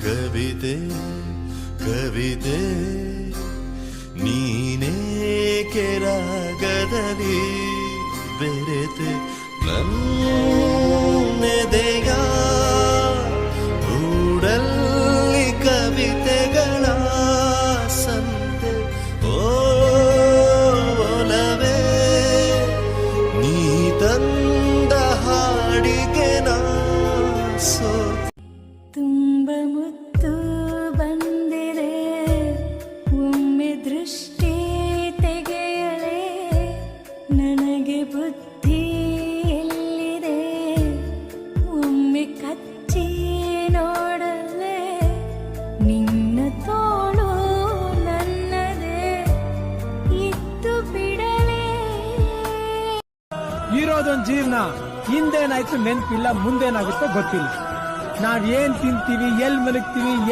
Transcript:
ಕವಿತೆ ಕವಿತೆ ನೀನೇ ಕೆರಾಗದಲ್ಲಿ ಬೆರೆತೆ ನನ್ನೆದೆಯ ಗೂಡಲ್ಲಿ ಕವಿತೆಗಳ ಸಂತೆ ಓಲವೇ ನೀ ತಂದ ಹಾಡಿಗೆ ನಾ ಸೋತೆ ತುಂಬ ಮುತ್ತು ಬಂದಿದೆ ಒಮ್ಮೆ ದೃಷ್ಟಿ ತೆಗೆಯಲೇ ನನಗೆ ಬುದ್ಧಿ ಎಲ್ಲಿದೆ ಒಮ್ಮೆ ಕಚ್ಚಿ ನೋಡಲೇ ನಿನ್ನ ತೋಳು ನನ್ನದೇ ಇತ್ತು ಬಿಡಲೇ ಇರೋದೊಂದು ಜೀವನ ಹಿಂದೇನಾಯ್ತು ನೆನ್ಪಿಲ್ಲ ಮುಂದೇನಾಗುತ್ತೋ ಗೊತ್ತಿಲ್ಲ ನಾವ್ ಏನ್ ತಿಂತೀವಿ ಎಲ್ ಮಲಗ್ತೀವಿ